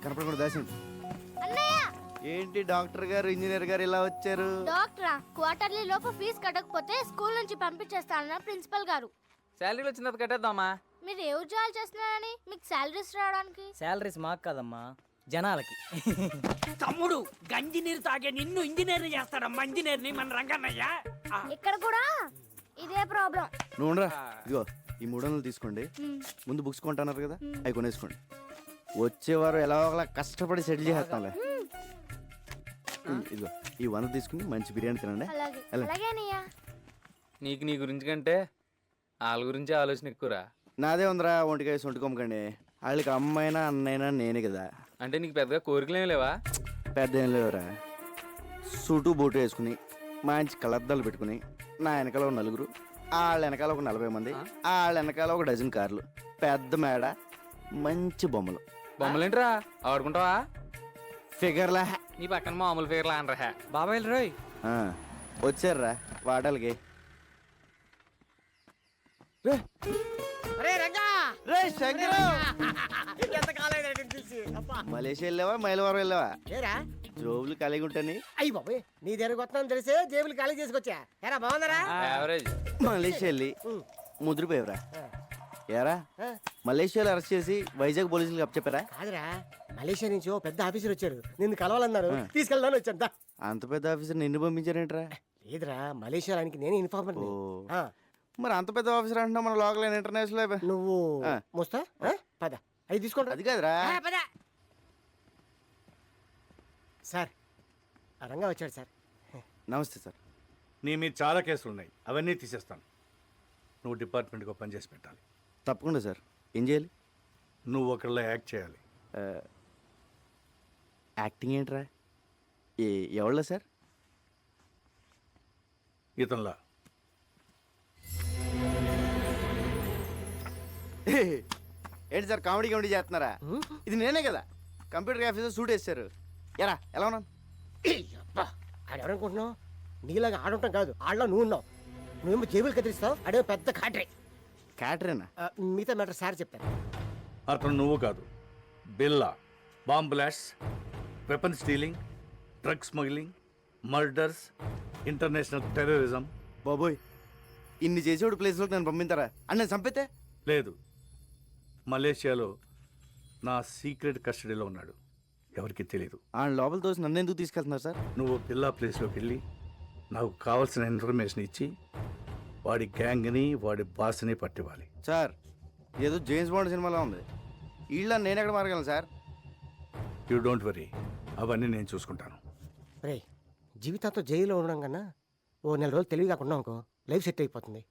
కనపడకుండా దాసింది. అన్నయ్య ఏంటి డాక్టర్ గారు ఇంజనీర్ గారు ఇలా వచ్చారు? డాక్టరా క్వార్టర్లీ లోపు ఫీజు కట్టకపోతే స్కూల్ నుంచి పంపించేస్తానన్న ప్రిన్సిపల్ గారు. శాలరీలు వచ్చిన తర్వాత కట్టేద్దామా? మీరు ఏ ఉద్యోగాలు చేస్తున్నారని మీకు శాలరీస్ రావడానికి? శాలరీస్ మాకు కాదమ్మా, జనాలకి. తమ్ముడు గంజి నీరు తాగే నిన్ను ఇంజనీర్ చేస్తాడమ్మా. ఇంజనీర్ని మన రంగన్నయ్య. ఇక్కడ కూడా ఇదే ప్రాబ్లం. నువ్వు ఉండరా, ఇదిగో ఈ 300 తీసుకోండి. ముందు బుక్స్ కొంటున్నారు కదా, అవి కొనేసుకోండి. వచ్చేవారు ఎలా ఒకలా కష్టపడి సెటిల్ చేస్తాంలే. ఇదిగో ఈ 100 తీసుకుని మంచి బిర్యానీ తినండి. అలాగే వెళ్ళండి. అలాగే అన్నయ్య. నీకు నీ గురించి కంటే వాళ్ళ గురించి ఆలోచన ఎక్కువరా. నాదే ఉందిరా, ఒంటికాయ సొంటుకోమకండి. వాళ్ళకి అమ్మైనా అన్నైనా నేనే కదా. అంటే నీకు పెద్దగా కోరికలేం లేవా? పెద్ద ఏం లేవురా. సూటు బూటు వేసుకుని మంచి కలద్దాలు పెట్టుకుని నా వెనకాల ఒక 4, వాళ్ళ వెనకాల ఒక 40 మంది, వాళ్ళ వెనకాల ఒక డజన్ కార్లు, పెద్ద మేడ, మంచి బొమ్మలు. బొమ్మలేంట్రా ఆడుకుంటావా? ఫిగర్లా నీ పక్కన మామూలు ఫిగర్లా అనరా. బాబాయ్ రోయ్, వచ్చారా వాటాలకి. మలేషియా వెళ్ళావా మైలవరం వెళ్ళావా? ఏరా జోబులు కలిగి ఉంటాని. అయ్యి బాబోయ్, నీ దగ్గరకు వస్తాను తెలిసే జేబులు ఖాళీ చేసుకొచ్చా. ఎరా బాగుందరా? యావరేజ్. మలేషియా వెళ్ళి ముద్రపోయావురా. ఏరా మలేషియాలో అరెస్ట్ చేసి వైజాగ్ పోలీసులకు అప్పచెప్పారా? కాదురా, మలేషియా నుంచి ఓ పెద్ద ఆఫీసర్ వచ్చారు, నిన్ను కలవాలన్నారు, తీసుకెళ్దాను వచ్చాను. దా. అంత పెద్ద ఆఫీసర్ నిన్ను పంపించారేంట్రా? లేదురా, మలేషియా ఆయనకి నేను ఇన్ఫార్మర్. ఓ మరి అంత పెద్ద ఆఫీసర్ అంటున్నా మన లోకల్ ఇంటర్నేషనల్. నువ్వు మోస్తా పద, అవి తీసుకోండి. అది కాదురా. పద సార్, ఆ రంగా వచ్చాడు సార్. నమస్తే సార్. నీ మీద చాలా కేసులు ఉన్నాయి, అవన్నీ తీసేస్తాను. నువ్వు డిపార్ట్మెంట్కి పని చేసి పెట్టాలి. తప్పకుండా సార్. ఏం చేయాలి? నువ్వు ఒకళ్ళ యాక్ట్ చేయాలి. యాక్టింగ్ ఏంట్రా? ఎవళ్ళ సార్? ఇతనిలా. ఏంటి సార్ కామెడీ కామెడీ చేస్తున్నారా? ఇది నేనే కదా కంప్యూటర్ ఆఫీసర్ సూట్ వేస్తారు. ఎరా ఎలా ఉన్నాను? ఆడెవరనుకుంటున్నావు? నీలాగా ఆడుంటాం కాదు, ఆడలో నువ్వు ఉన్నావు. నువ్వేమో జేబులు కత్తిరిస్తావు, అడే పెద్ద కాటరే. క్యాటరేనా? మిగతా మ్యాటర్ సార్ చెప్తాను. అతను నువ్వు కాదు, బిల్లా. Bomb blast, weapon stealing, drug smuggling, murders, international terrorism. బాబోయ్, ఇన్ని చేసేవాడు ప్లేస్లోకి నన్ను పంపిస్తారా? అని నేను చంపితే? లేదు, మలేషియాలో నా సీక్రెట్ కస్టడీలో ఉన్నాడు, ఎవరికి తెలియదు. ఆయన లోపల తోసి నన్ను ఎందుకు తీసుకెళ్తున్నారు సార్? నువ్వు బిల్లా ప్లేస్లోకి వెళ్ళి నాకు కావాల్సిన ఇన్ఫర్మేషన్ ఇచ్చి వాడి గ్యాంగ్ని వాడి బాస్ని పట్టివ్వాలి. సార్ ఏదో జేమ్స్ బాండ్ సినిమాలో ఉంది. వీళ్ళ నేను ఎక్కడ మారగలను సార్? యూ డోంట్ వరీ, అవన్నీ నేను చూసుకుంటాను. రే, జీవితాంతో జైల్లో ఉండడం కన్నా ఓ 4 రోజులు తెలివి కాకుండా అనుకో, లైఫ్ సెట్ అయిపోతుంది.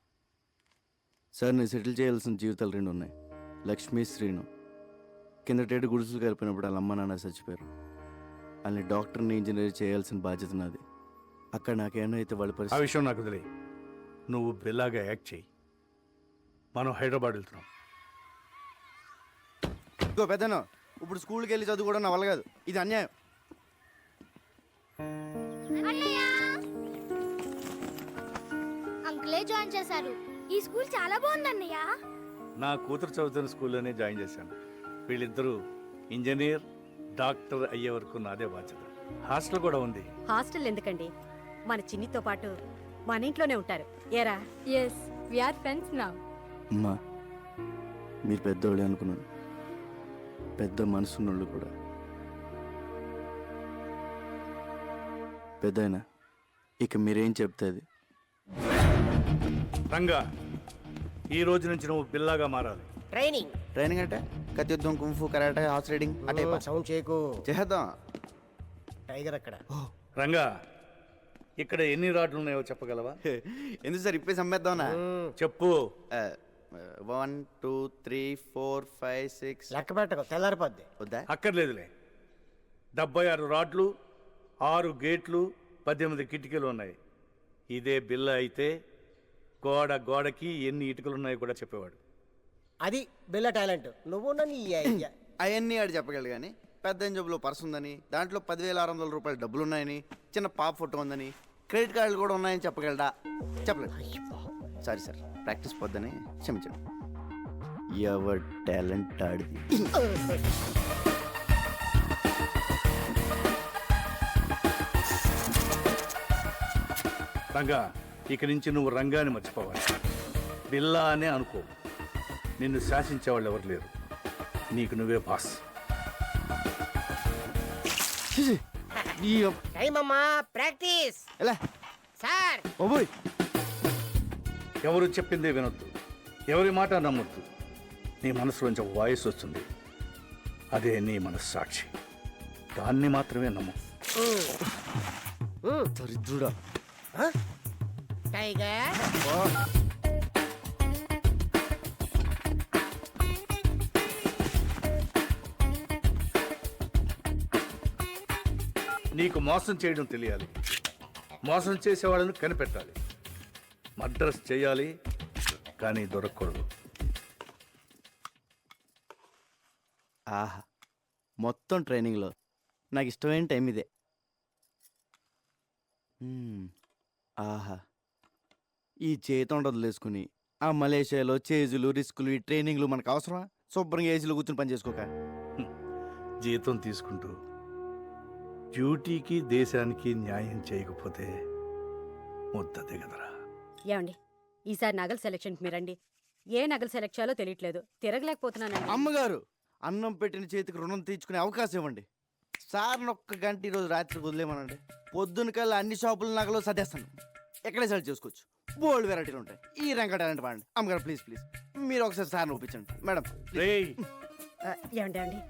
సార్ నేను సెటిల్ చేయాల్సిన జీవితాలు 2 ఉన్నాయి. లక్ష్మీ, శ్రీను. కిందటేడు గుడిసెలు కలిపినప్పుడు వాళ్ళ అమ్మ నాన్న చచ్చిపోయారు. వాళ్ళని డాక్టర్ని ఇంజనీర్ చేయాల్సిన బాధ్యత నాది. అక్కడ నాకేమో అయితే వాళ్ళ ఆ పరిస్థితి. విషయం నాకు తెలియదు. నువ్వు బిల్లాగా యాక్ట్ చేయి. మనం హైదరాబాద్ వెళ్తున్నాం. ఇంకో పెద్దను ఇప్పుడు స్కూల్కి వెళ్ళి చదువుకోవడం నా వల్ల కాదు. ఇది అన్యాయం. అంకులే జాయిన్ చేశారు. ఈ స్కూల్ చాలా బాగుంది అన్నయ్య. నా కూతురు చదువుతున్న స్కూల్లోనే జాయిన్ చేశాను. వీళ్ళిద్దరూ ఇంజనీర్, డాక్టర్ అయ్యే వరకు నాదే బాధ్యత. హాస్టల్ కూడా ఉంది. హాస్టల్ ఎందుకండి, మన చిన్నితో పాటు మన ఇంట్లోనే ఉంటారు. ఏరా? Yes, we are friends now. అమ్మా మీరు పెద్దోళ్ళే అనుకున్నాను, పెద్ద మనసున్నోళ్ళు కూడా. పెద్దయినా ఇక మీరేం చెప్తే అది. రంగా, ఈ రోజు నుంచి నువ్వు బిల్లాగా మారాలి. ట్రైనింగ్ ట్రైనింగ్ అంటే కత్తి యుద్ధం, కుంఫు, కరాటే, హార్స్ రైడింగ్ అంటే సౌండ్ చేయకు. చేద్దాం. టైగర్ అక్కడ. రంగా, ఇక్కడ ఎన్ని రాడ్లు ఉన్నాయో చెప్పగలవా? ఎందుకు సార్ ఇప్పే సమ్మేద్దామనా? చెప్పు. 1 2 3 4 5 6. లెక్క పెట్టకు, తెల్లారిపోద్ది. వద్దా? అక్కర్లేదులే. 76 రాడ్లు, 6 గేట్లు, 18 కిటికీలు ఉన్నాయి. ఇదే బిల్ల అయితే గోడకి ఎన్ని ఇటుకలు ఉన్నాయో కూడా చెప్పేవాడు. అది బిల్ల టాలెంట్. నువ్వు నీ అవన్నీ ఆడు చెప్పగలడు కానీ పెద్ద జబ్బులో పర్స్ ఉందని, దాంట్లో 10,600 రూపాయల డబ్బులు ఉన్నాయని, చిన్న పాప ఫోటో ఉందని, క్రెడిట్ కార్డులు కూడా ఉన్నాయని చెప్పగలడా? చెప్పలేదు. సారీ సార్, ప్రాక్టీస్ పొద్దని క్షమించండి. ఎవర్ టాలెంట్ ఆడిది. రంగా ఇక నుంచి నువ్వు రంగాన్ని మర్చిపోవాలి. బిల్లా అనే అనుకో. నిన్ను శాసించేవాళ్ళు ఎవరు లేరు. నీకు నువ్వే బాస్. టైం అమ్మా, ప్రాక్టీస్. ఎలా సార్ బాబోయ్, ఎవరు చెప్పిందే వినొద్దు, ఎవరి మాట నమ్మొద్దు. నీ మనసులోంచి ఒక వాయిస్ వస్తుంది, అదే నీ మనస్సాక్షి. దాన్ని మాత్రమే నమ్ము. దరిద్రుడా. టైగర్ నీకు మోసం చేయడం తెలియాలి, మోసం చేసేవాళ్ళని కనిపెట్టాలి. మర్డర్స్ చేయాలి కానీ దొరకకూడదు. ఆహా, మొత్తం ట్రైనింగ్లో నాకు ఇష్టమైన టైం ఇదే. ఆహా, ఈ చేతం వదిలేసుకుని ఆ మలేషియాలో చేజులు రిస్కులు ఈ ట్రైనింగ్లు మనకు అవసరమా? శుభ్రంగా ఏసీలో కూర్చుని పని చేసుకోక. జీతం తీసుకుంటూ డ్యూటీకి దేశానికి న్యాయం చేయకపోతే ముద్ద దిగదరా. ఏమండి ఈసారి నగల సెలక్షన్కి మీరండి. ఏ నగలు సెలెక్ట్ చేయాలో తెలియట్లేదు, తిరగలేకపోతున్నానండి. అమ్మగారు, అన్నం పెట్టిన చేతికి రుణం తీర్చుకునే అవకాశం ఇవ్వండి. సార్ని ఒక్క గంట ఈరోజు రాత్రికి వదిలేమనండి. పొద్దున కల్లా అన్ని షాపుల నగలు సర్దేస్తాను. ఎక్కడే సెలెక్ట్ చేసుకోవచ్చు. బోల్డ్ వెరైటీలు ఉంటాయి. ఈ రంగా టాలెంట్ వాడండి. అమ్మగారు ప్లీజ్ ప్లీజ్ మీరు ఒకసారి సార్ని ఒప్పించండి మేడం. రేయ్, ఏమండి అండి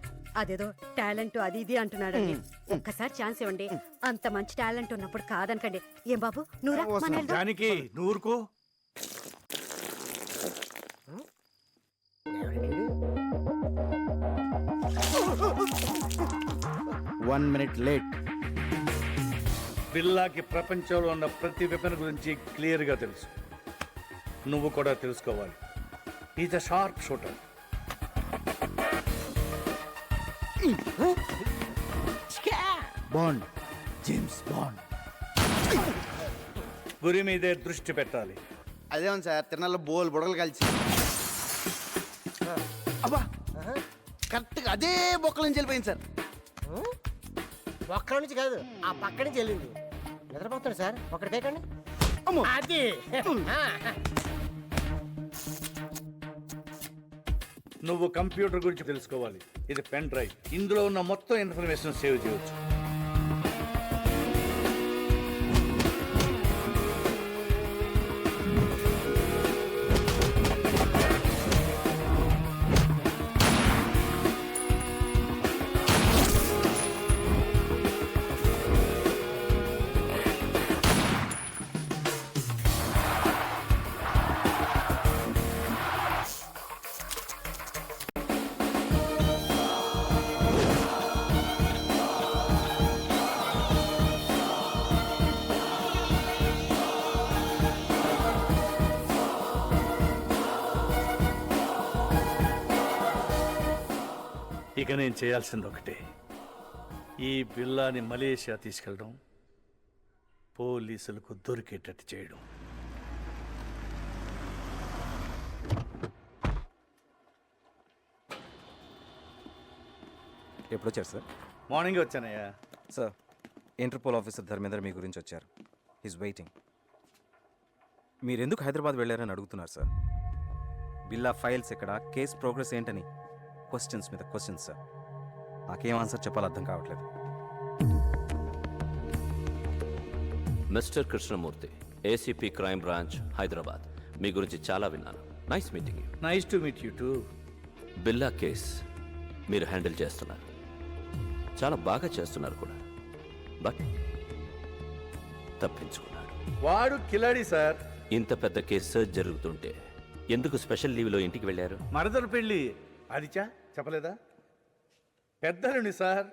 అదేదో టాలెంట్ అది ఇది అంటున్నాడండి. ఒక్కసారి ఛాన్స్ ఇవ్వండి. అంత మంచి టాలెంట్ ఉన్నప్పుడు కాదనకండి. ఏం బాబు నువ్వురా, మన వెళ్దాం. దానికి నూరుకో. 1 minute లేట్. బిల్లాకి ప్రపంచంలో ఉన్న ప్రతి వెపన్ గురించి క్లియర్గా తెలుసు. నువ్వు కూడా తెలుసుకోవాలి. Is a sharp shooter. Bond, James bond. గురి మీదే దృష్టి పెట్టాలి. అదేమో సార్, తిరణాల్లో బోల్ బుడగలు కలిసి అబ్బా కరెక్ట్గా అదే బొక్కల నుంచి వెళ్ళిపోయింది సార్. ఒక్కడి నుంచి కాదు, ఆ పక్క నుంచి వెళ్ళింది. నిద్రపోతాడు సార్, ఒకటి కేకండి. అమ్మో, అది నువ్వు కంప్యూటర్ గురించి తెలుసుకోవాలి. ఇది పెన్ డ్రైవ్. ఇందులో ఉన్న మొత్తం ఇన్ఫర్మేషన్ సేవ్ చేయవచ్చు. ఇక నేను చేయాల్సింది ఒకటే, ఈ బిల్లాని మలేషియా తీసుకెళ్ళడం, పోలీసులకు దొరికేటట్టు చేయడం. ఎప్పుడు వచ్చారు సార్? మార్నింగ్ వచ్చానయ్యా. సార్, ఇంటర్పోల్ ఆఫీసర్ ధర్మేంద్ర మీ గురించి వచ్చారు. He's waiting. మీరు ఎందుకు హైదరాబాద్ వెళ్ళారని అడుగుతున్నారు సార్. బిల్లా ఫైల్స్ ఎక్కడ, కేస్ ప్రోగ్రెస్ ఏంటని క్వశ్చన్స్ మీద క్వశ్చన్స్ సార్. నాకేం ఆన్సర్ చెప్పాలో అర్థం కావట్లేదు. Mister Krishnamurthy, ACP crime branch, Hyderabad. మీ గురించి చాలా విన్నాను. Nice meeting you. Nice to meet you too. Billa case మీరు హ్యాండిల్ చేస్తున్నారు, చాలా బాగా చేస్తున్నారు కూడా. బట్ తప్పించుకున్నాడు. వాడు కిలాడి సార్. ఇంత పెద్ద కేసు జరుగుతుంటే ఎందుకు స్పెషల్ లీవ్లో ఇంటికి వెళ్ళారు? మరదలు పెళ్ళి అదిచా చెప్పలేదా? పెద్దలుని sir,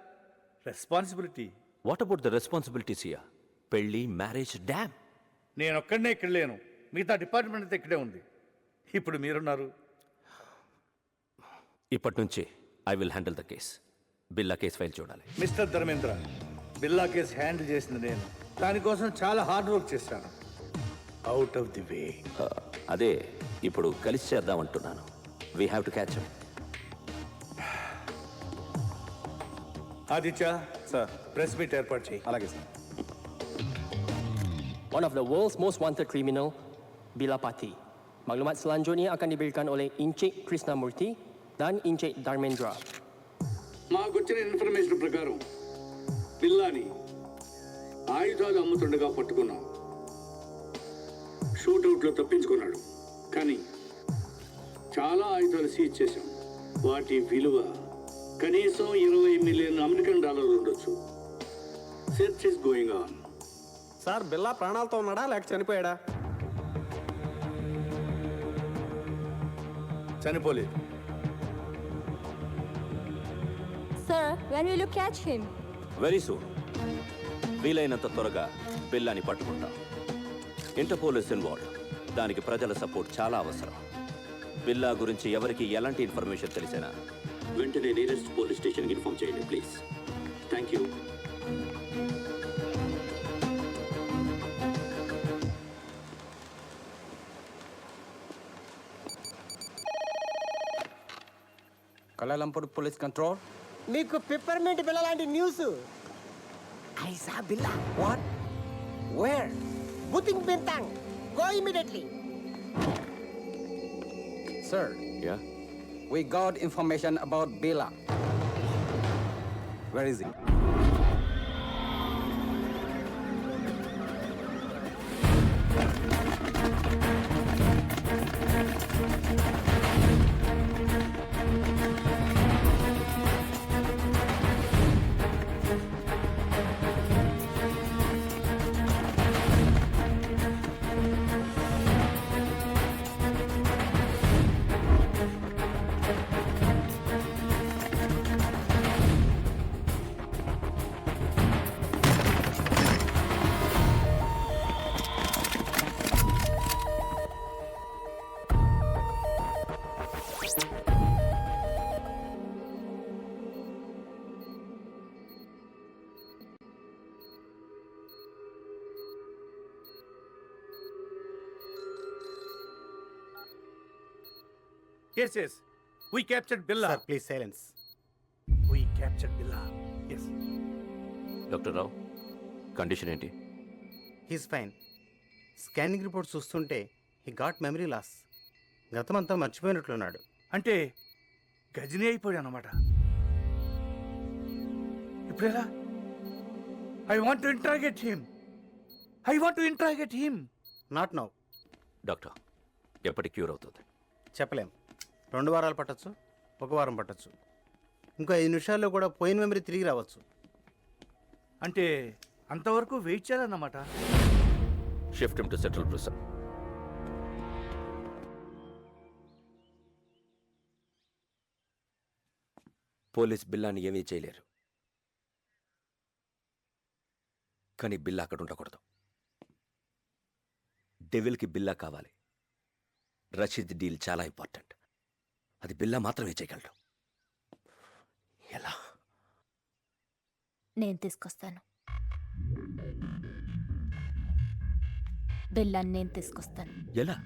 responsibility. What about the responsibilities ఇయా? పెళ్ళి, మ్యారేజ్, డ్యామ్. నేను ఒక్కడనే ఇక్కడ లేను, మిగతా డిపార్ట్మెంట్ అంతా ఇక్కడే ఉంది. ఇప్పుడు మీరున్నారు. ఇప్పటి నుంచి I will handle the case. Billa case file చూడాలి. Mister Dharmendra, Billa case handle చేసింది నేను. దానికోసం చాలా హార్డ్ వర్క్ చేశాను. Out of the way. అదే ఇప్పుడు కలిసి చేద్దామంటున్నాను. We have to catch up. Aditya sir. Press meet ఏర్పాటు చేయి. అలాగే sir. one of the world's most wanted criminal, Bila Pati. Maklumat selanjutnya akan diberikan oleh Encik Krishnamurti dan Encik Dharmendra. మాకొచ్చిన information ప్రకారం బిల్లాని ఆయుధాలు అమ్ముతుండగా పట్టుకున్నాం. షూటౌట్లో తప్పించుకున్నాడు, కానీ చాలా ఆయుధాలు సీజ్ చేశాం. వాటి విలువ కనీసం $20 మిలియన్ ఉండొచ్చు. Search is going on. Sir బిల్లా ప్రాణాలతో ఉన్నాడా లేక చనిపోయాడా? చనిపోలేదు. Sir, when will you catch him? Very soon. వీలైనంత త్వరగా బిల్లాని పట్టుకుంటాం. Interpole is involved. దానికి ప్రజల సపోర్ట్ చాలా అవసరం. బిల్లా గురించి ఎవరికి ఎలాంటి ఇన్ఫర్మేషన్ తెలిసినా వెంటనే నియరెస్ట్ పోలీస్ స్టేషన్కి ఇన్ఫార్మ్ చేయండి please. Thank you. Kuala Lumpur Police Control. మీకు పిప్పర్మెంట్ బిల్ల లాంటి news. I saw Billa. What? Where? బుతింగ్ Bintang. Go immediately. Sir, yeah, we got information about Bila. Where is he? Yes, yes. We captured Billa. Sir please silence. We captured Billa. Yes. Doctor Rao, condition ఏంటి? He's fine. Scanning report చూస్తుంటే he got memory loss. గతమంతా మర్చిపోయినట్లున్నాడు. అంటే గజనీ అయిపోయాడు అన్నమాట. ఇప్పుడెలా? I want to interrogate him. Not now. Doctor, ఎప్పటి cure అవుతుంది? చెప్పలేం. 2 వారాలు పట్టచ్చు, 1 వారం పట్టచ్చు, ఇంకో 5 నిమిషాల్లో కూడా పోయిన మెమరీ తిరిగి రావచ్చు. అంటే అంతవరకు వెయిట్ చేయాలన్నమాట. Shift him to central prison. Police బిల్లాని ఏమీ చేయలేరు, కానీ బిల్లా అక్కడ ఉండకూడదు. డెవిల్కి బిల్లా కావాలి. రషీద్ డీల్ చాలా ఇంపార్టెంట్. అది బిల్లా మాత్రమే చేయగలడు. ఎలా? నేను తీసుకొస్తాను. బిల్లాన్ని నేను తీసుకొస్తాను. ఎలా?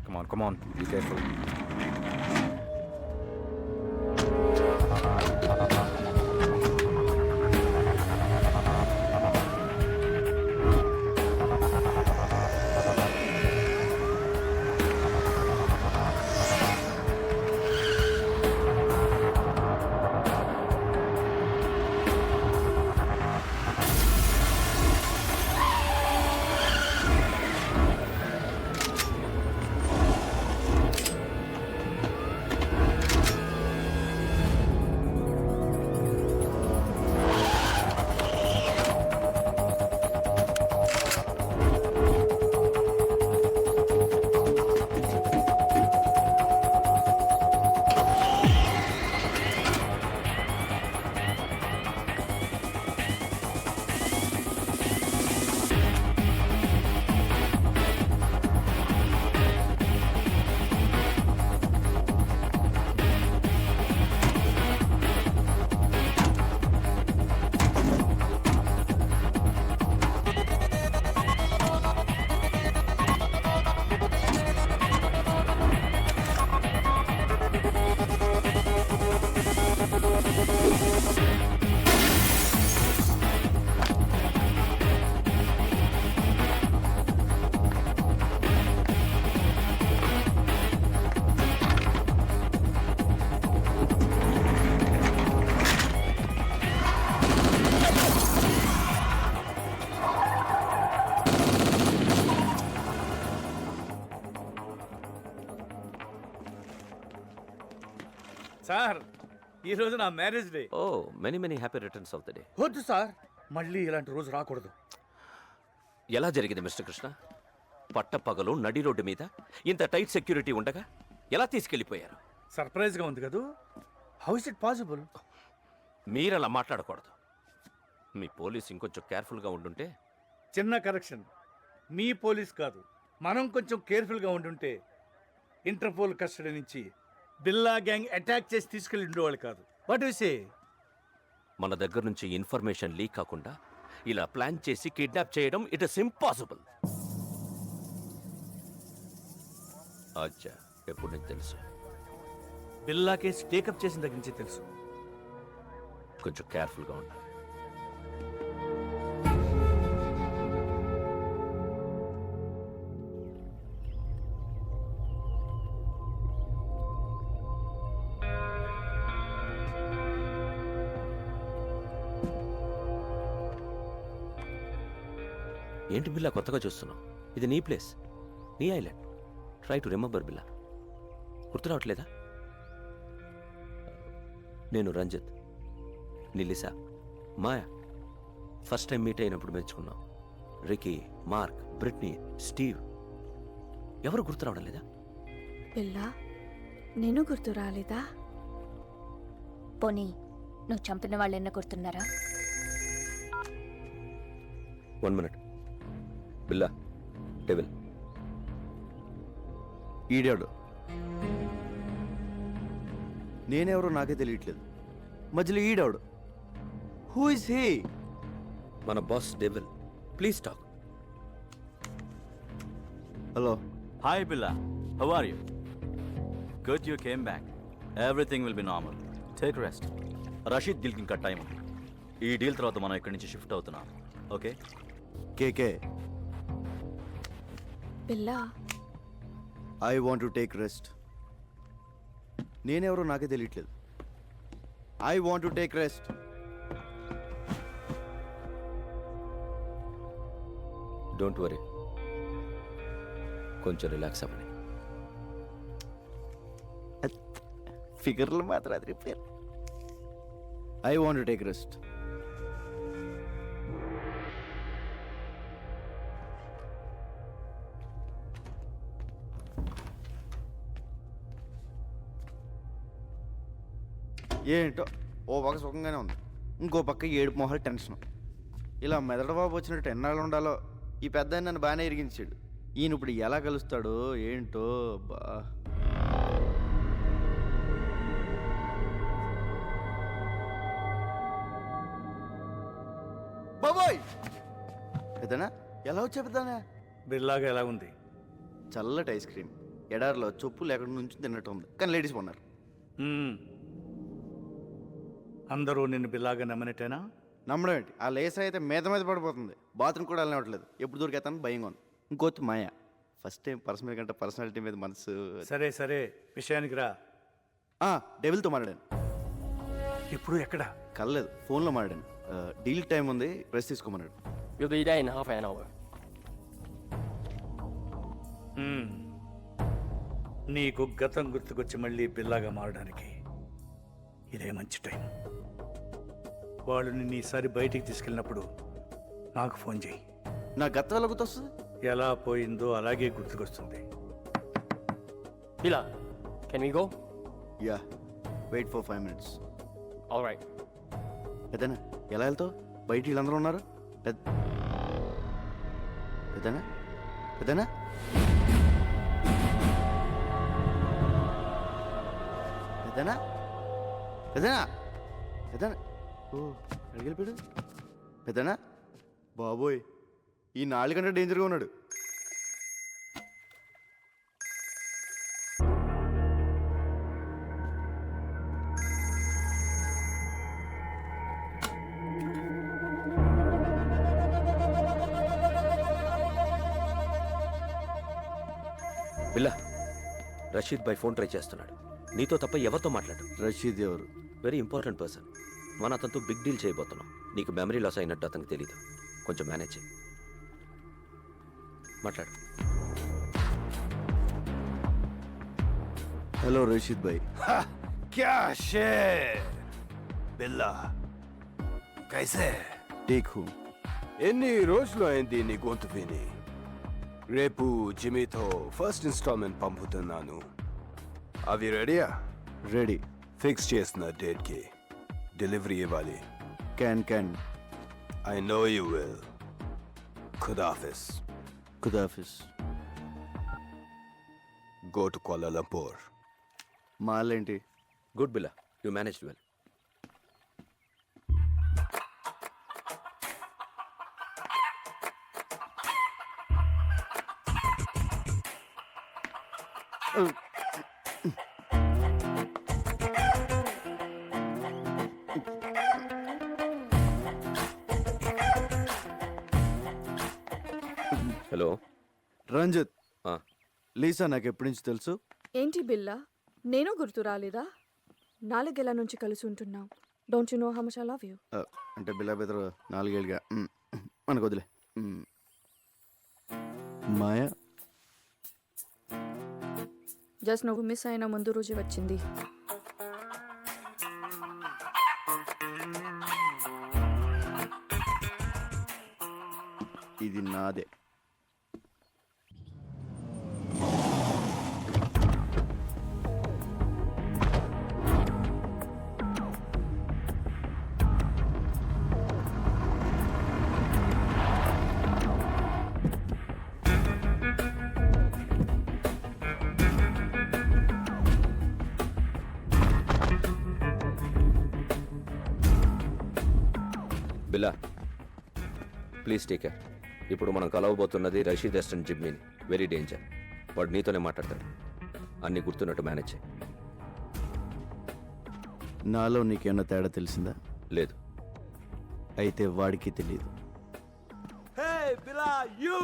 Come on, be careful. Sir ఈరోజు నా marriage day. Oh many many happy returns of the day. వద్దు సార్, మళ్ళీ ఇలాంటి రోజు రాకూడదు. ఎలా జరిగింది మిస్టర్ కృష్ణ? పట్టపగలు నడి రోడ్డు మీద ఇంత టైట్ సెక్యూరిటీ ఉండగా ఎలా తీసుకెళ్ళిపోయారు? సర్ప్రైజ్గా ఉంది కదూ. How is it possible? మీరలా మాట్లాడకూడదు. మీ పోలీస్ ఇంకొంచెం కేర్ఫుల్గా ఉండుంటే. చిన్న కరెక్షన్, మీ పోలీస్ కాదు, మనం కొంచెం కేర్ఫుల్గా ఉండుంటే ఇంటర్పోల్ కస్టడీ నుంచి బిల్లా గ్యాంగ్ అటాక్ చేసి తీసుకెళ్ళి ఉండేవాళ్ళు కాదు. What you say? మన దగ్గర నుంచి ఇన్ఫర్మేషన్ లీక్ కాకుండా ఇలా ప్లాన్ చేసి కిడ్నాప్ చేయడం ఇట్ ఇస్ ఇంపాసిబుల్. అచ్చా, ఎప్పుడు నీకు తెలుసు? బిల్లా కేసు టేకప్ చేసిన దగ్గర నుంచి తెలుసు. కొంచెం కేర్ఫుల్గా ఉండాలి. ఏంటి బిల్లా కొత్తగా చూస్తున్నావు? ఇది నీ ప్లేస్, నీ ఐలాండ్. ట్రై టు రిమెంబర్ బిల్లా. గుర్తు రావట్లేదా? నేను రంజిత్, నిలిసా, మాయా ఫస్ట్ టైం మీట్ అయినప్పుడు మెచ్చుకున్నాం. Ricky, Mark, Britney, Steve. ఎవరు గుర్తు రావడం లేదా? పిల్ల నేను గుర్తు రాలేదా? పోనీ నువ్వు చంపిన వాళ్ళెన్న గుర్తున్నారా? 1 minute. బిల్లా, డెవిల్. ఈడాడు. నేనెవరో నాకే తెలియట్లేదు. మధ్యలో ఈడాడు. Who is he? మన boss devil. Please talk. Hello. Hi Billa, how are you? Good you came back. Everything will be normal. Take rest. Rasheed డీల్కి ఇంకా టైం ఉంది. ఈ డీల్ తర్వాత మనం ఇక్కడి నుంచి షిఫ్ట్ అవుతున్నాం. ఓకే? కేకే, పిల్ల I want to take rest. నేనెవరో నాకే తెలియట్లేదు. I want to take rest. Don't worry, కొంచెం రిలాక్స్ అవ్వండి. ఫిగర్లు మాత్రం అది repair. I want to take rest. ఏంటో ఓ పక్క సుఖంగానే ఉంది, ఇంకో పక్క ఏడుపు మొహాలు టెన్షన్. ఇలా మెదడు బాబు వచ్చినట్టు ఎన్నాళ్ళు ఉండాలో. ఈ పెద్ద ఆయన నన్ను బాగానే ఇరిగించాడు. ఈయన ఇప్పుడు ఎలా కలుస్తాడో ఏంటో. బా బాబోయ్, పెద్దనా ఎలా వచ్చా పెద్దనా? బిల్లాగా ఎలా ఉంది? చల్లటి ఐస్ క్రీమ్ ఎడారిలో చొప్పులు ఎక్కడి నుంచి తిన్నట్టు ఉంది, కానీ లేడీస్ కొన్నారు. అందరూ నిన్ను బిల్లాగా నమ్మనట్టేనా? నమ్మడం ఏంటి? ఆ లేసర్ అయితే మీద పడిపోతుంది. బాత్రూమ్ కూడా వెళ్ళనివ్వట్లేదు. ఎప్పుడు దొరికేస్తాను భయంగా ఉంది. ఇంకోటి మాయా, ఫస్ట్ టైం పర్సనల్ కంటే పర్సనాలిటీ మీద మనసు. సరే సరే, విషయానికి రా. డెవిల్తో మాట్లాడాను. ఇప్పుడు ఎక్కడ? కలలేదు, ఫోన్లో మాట్లాడాను. డీల్ టైం ఉంది, press తీసుకోమన్నాడు. We'll be there in half an hour. నీకు గతం గుర్తుకొచ్చి మళ్ళీ బిల్లాగా మారడానికి ఇదే మంచి టైం. వాళ్ళు నిన్ను ఈసారి బయటికి తీసుకెళ్ళినప్పుడు నాకు ఫోన్ చేయి. నా గతం ఎలా గుర్తొస్తుంది? ఎలా పోయిందో అలాగే గుర్తుకొస్తుంది. Billa, can we go? Yeah, wait for 5 minutes. All right. పెద్దనా ఎలా వెళ్తావు? బయట వీళ్ళందరూ ఉన్నారు. పెద్దనా పెద్దనా పెద్దనా పెద్దనా పెద్దనా ఓ అడిగిపోయాడు. పెద్దనా బాబోయ్, ఈ నాలుగు కంటే డేంజర్గా ఉన్నాడు. బిల్లా, రషీద్ బై ఫోన్ ట్రై చేస్తున్నాడు. నీతో తప్ప ఎవరితో మాట్లాడు? రషీద్ ఎవరు? Very important person. మన అతనితో బిగ్ డీల్ చేయబోతున్నాం. నీకు మెమరీ లాస్ అయినట్టు అతనికి తెలీదు. కొంచెం మేనేజ్ చేయి. మాట్లాడు. హలో రషీద్ భాయ్. क्या शेर बिल्ला कैसे టీక్ హూ ఎన్ని రోజులు అయింది నీ గొంతు విని రేపు జిమీతో ఫస్ట్ ఇన్స్టాల్మెంట్ పంపుతున్నాను అవి రెడీయా రెడీ ఫిక్స్ చేసిన డేట్కి డెలివరీ ఇవ్వాలి can I know you will ఖుదాఫిస్ ఖుదాఫిస్ గో టు కోలాలంపూర్ మాలేంటి good Billa you manage well. Hello Ranjith ఆ. లీసా నాకు ఎప్పటి నుంచి తెలుసు ఏంటి బిల్లా నేను గుర్తు రాలేదా 4 ఏళ్ల నుంచి కలిసి ఉంటున్నాం. Don't you know how much I love you? అంటే బిల్లా బెదరు 4 ఏళ్ళుగా మనకు వదిలే మాయా జస్ట్ నువ్వు మిస్ అయిన ముందు రోజు వచ్చింది. ఇది నాదే. బిల్లా ప్లీజ్ టేక్ కేర్. ఇప్పుడు మనం కలవబోతున్నది రషీద్ అసిస్టెంట్ జిమ్మిని. Very danger. వాడు నీతోనే మాట్లాడతాడు. అన్నీ గుర్తున్నట్టు మేనేజ్ చేయి. నాలో నీకేమన్నా తేడా తెలిసిందా? లేదు. అయితే వాడికి తెలియదు. Hey, Billa, you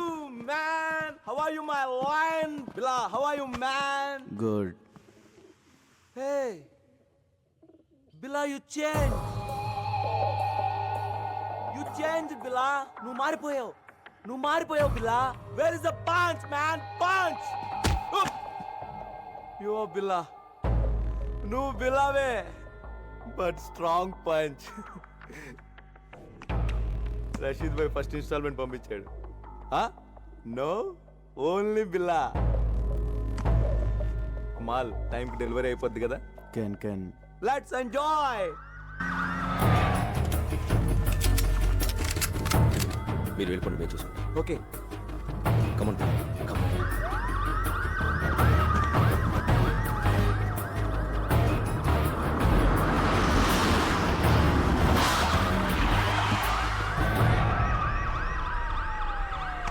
man! How are you, my lion? Billa, how are you, man? Good. Hey, Billa, you changed. You changed, Billa. నువ్వు మారిపోయావు, Billa. Where is the punch, man? Punch! You, Billa. నువ్వు Billaవే, but strong punch. Rashid bhai first installment పంపించాడు. No only Billa. మాల్ టైంకి delivery అయిపోద్ది కదా. Can let's enjoy. మీరు వెళ్ళిపోండి, మేము చూసాం. Okay come on come on.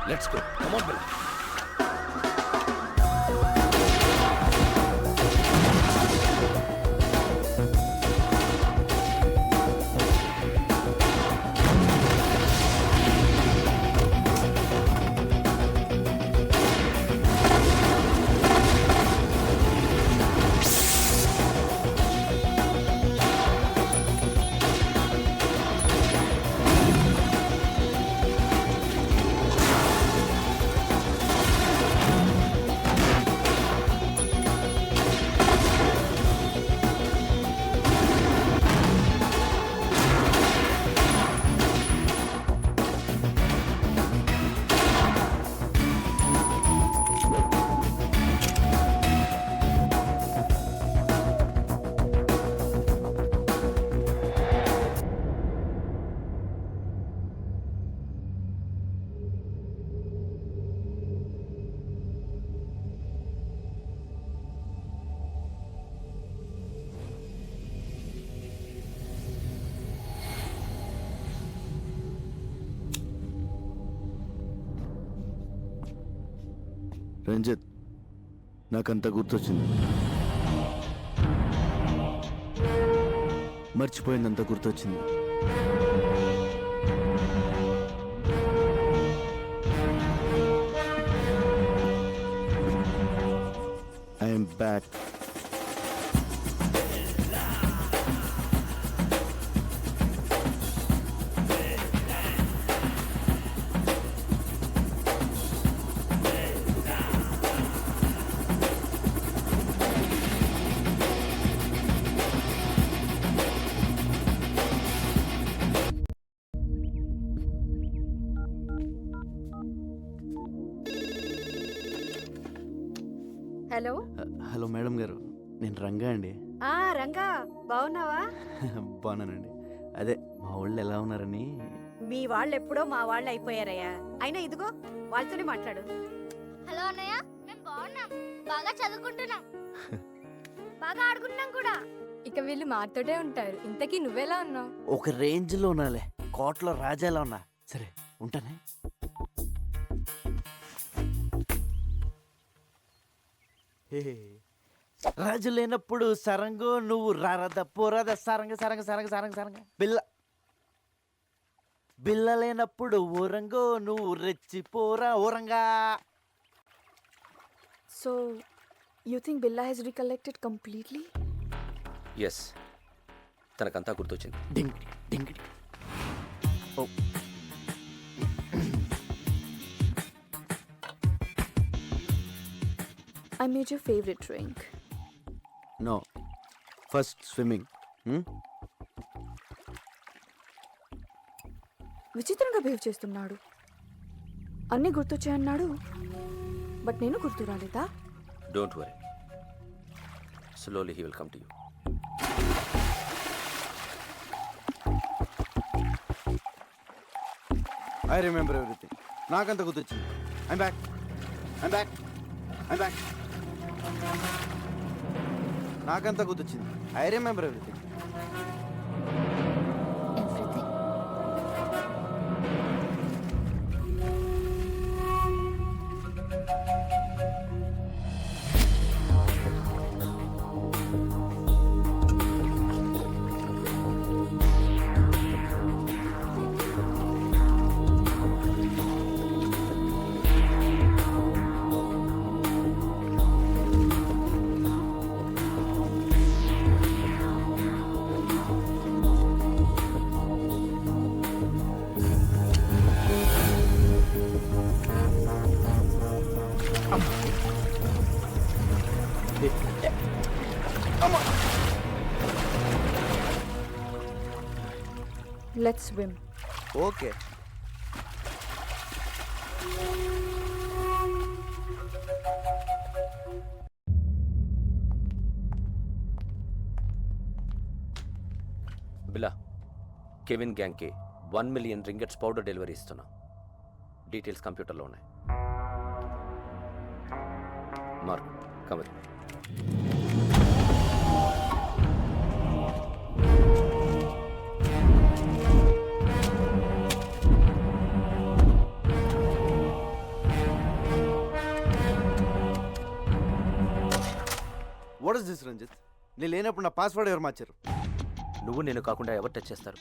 Let's go. Come on, Bill. Ranjith నాకంతా గుర్తొచ్చింది. మర్చిపోయిందంతా గుర్తొచ్చింది. I'm back. Hello. Hello madam గారు, నేను రంగా అండి. రంగా బాగున్నావా? బాగున్నానండి. అదే మా వాళ్ళు ఎలా ఉన్నారని. మీ వాళ్ళు ఎప్పుడో మా వాళ్ళు అయిపోయారయ్యా. అయినా ఇదిగో వాళ్ళతోనే మాట్లాడు. హలో అన్నయ్య, మేము బాగున్నాం, బాగా చదువుకుంటున్నాం, బాగా ఆడుకుంటున్నాం కూడా. ఇక వీళ్ళు మాతోటే ఉంటారు. ఇంతకీ నువ్వెలా ఉన్నావు? ఒక రేంజ్లో ఉన్నాలే, కోట్లో రాజాలా ఉన్నా. సరే ఉంటానే. రాజు లేనప్పుడు సరంగు నువ్వు రారద పోరాద సరంగ సరంగ సరంగ సరంగ సరంగ బిల్ల బిల్ల లేనప్పుడు ఓరంగో నువ్వు రెచ్చిపోరా ఓరంగా. So you think Billa has recollected completely? Yes, తనకంతా గుర్తొచ్చింది. డింగిడి డింగిడి. ఓ I made your favorite drink. No, first swimming. విచిత్రంగా బిహేవ్ చేస్తున్నాడు. అన్నీ గుర్తొచ్చాయన్నాడు, బట్ నేను గుర్తు రాలేదా? Don't worry, slowly he will come to you. I remember everything. నాకంత గుర్తొచ్చింది. I'm back, I'm back, I'm back. నాకంతా గుర్తొచ్చింది. I remember everything. Let's swim. Okay. Billa, Kevin గ్యాంగ్కి 1 మిలియన్ రింగెట్స్ పౌడర్ డెలివరీ ఇస్తున్నా. డీటెయిల్స్ కంప్యూటర్లో ఉన్నాయి. మార్క్ కమర్. What is this Ranjith? నేను లేనప్పుడు నా పాస్వర్డ్ ఎవరు మార్చారు? నువ్వు నేను కాకుండా ఎవరు టచ్ చేస్తారు?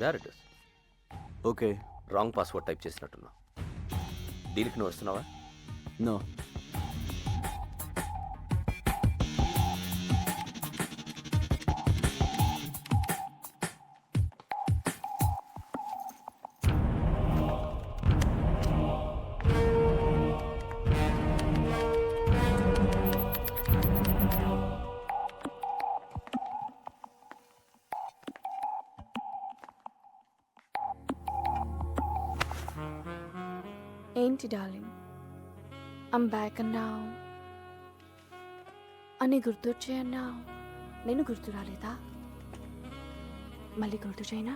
Where it is. Okay, wrong password type చేసినట్టున్నా. డీల్కి నువ్వు వస్తున్నావా? నో. ఏంటి డార్లింగ్, ఐమ్ బ్యాక్ అన్నావు, అని గుర్తొచ్చాయన్నావు. నేను గుర్తు రాలేదా? మళ్ళీ గుర్తు చేయనా?